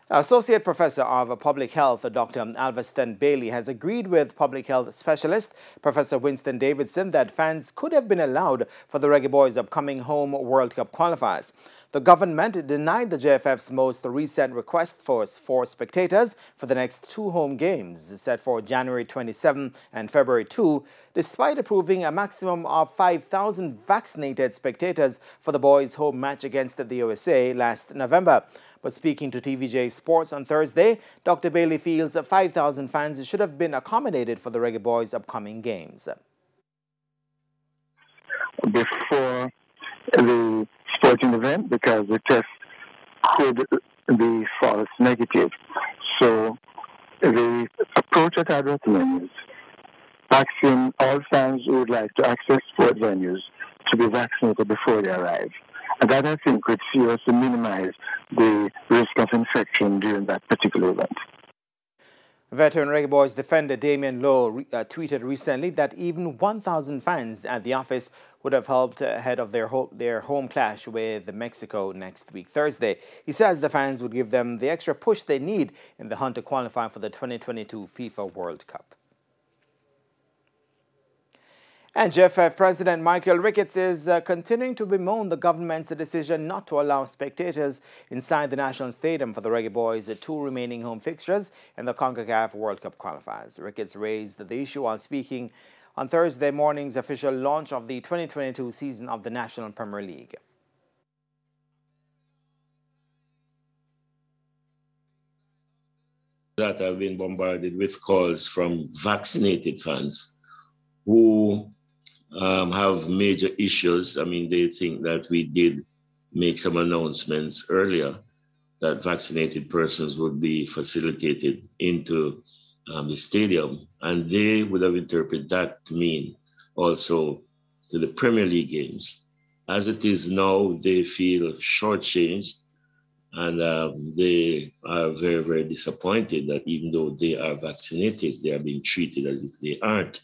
Associate Professor of Public Health, Dr. Alveston Bailey, has agreed with public health specialist Professor Winston Davidson that fans could have been allowed for the Reggae Boys' upcoming home World Cup qualifiers. The government denied the JFF's most recent request for spectators for the next two home games, set for January 27 and February 2, despite approving a maximum of 5,000 vaccinated spectators for the boys' home match against the USA last November. But speaking to TVJ Sports on Thursday, Dr. Bailey feels 5,000 fans should have been accommodated for the Reggae Boys' upcoming games. Before the sporting event, because the test could be false negative. So the approach that I recommend is asking all fans who would like to access sport venues to be vaccinated before they arrive. And that, I think, could seriously minimize the risk of infection during that particular event. Veteran Reggae Boys defender Damian Lowe tweeted recently that even 1,000 fans at the office would have helped ahead of their home clash with Mexico next week, Thursday. He says the fans would give them the extra push they need in the hunt to qualify for the 2022 FIFA World Cup. And JFF President Michael Ricketts is continuing to bemoan the government's decision not to allow spectators inside the National Stadium for the Reggae Boys' two remaining home fixtures in the CONCACAF World Cup qualifiers. Ricketts raised the issue while speaking on Thursday morning's official launch of the 2022 season of the National Premier League. That I've been bombarded with calls from vaccinated fans who have major issues. I mean, they think that we did make some announcements earlier that vaccinated persons would be facilitated into the stadium, and they would have interpreted that to mean also to the Premier League games. As it is now, they feel shortchanged, and they are very, very disappointed that even though they are vaccinated, they are being treated as if they aren't.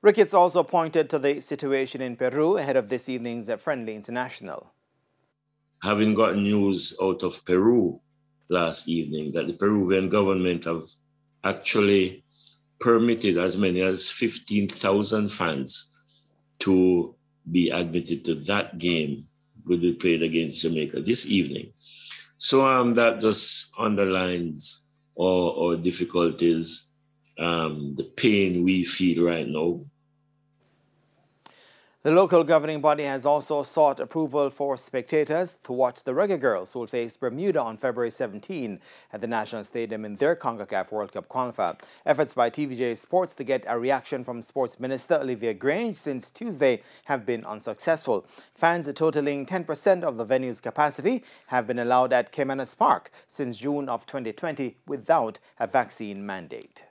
Ricketts also pointed to the situation in Peru ahead of this evening's friendly international. Having got news out of Peru last evening that the Peruvian government have actually permitted as many as 15,000 fans to be admitted to that game will be played against Jamaica this evening. So that just underlines our difficulties, the pain we feel right now. The local governing body has also sought approval for spectators to watch the Reggae Girls, who will face Bermuda on February 17 at the National Stadium in their CONCACAF World Cup qualifier. Efforts by TVJ Sports to get a reaction from Sports Minister Olivia Grange since Tuesday have been unsuccessful. Fans totaling 10% of the venue's capacity have been allowed at Caymanas Park since June of 2020 without a vaccine mandate.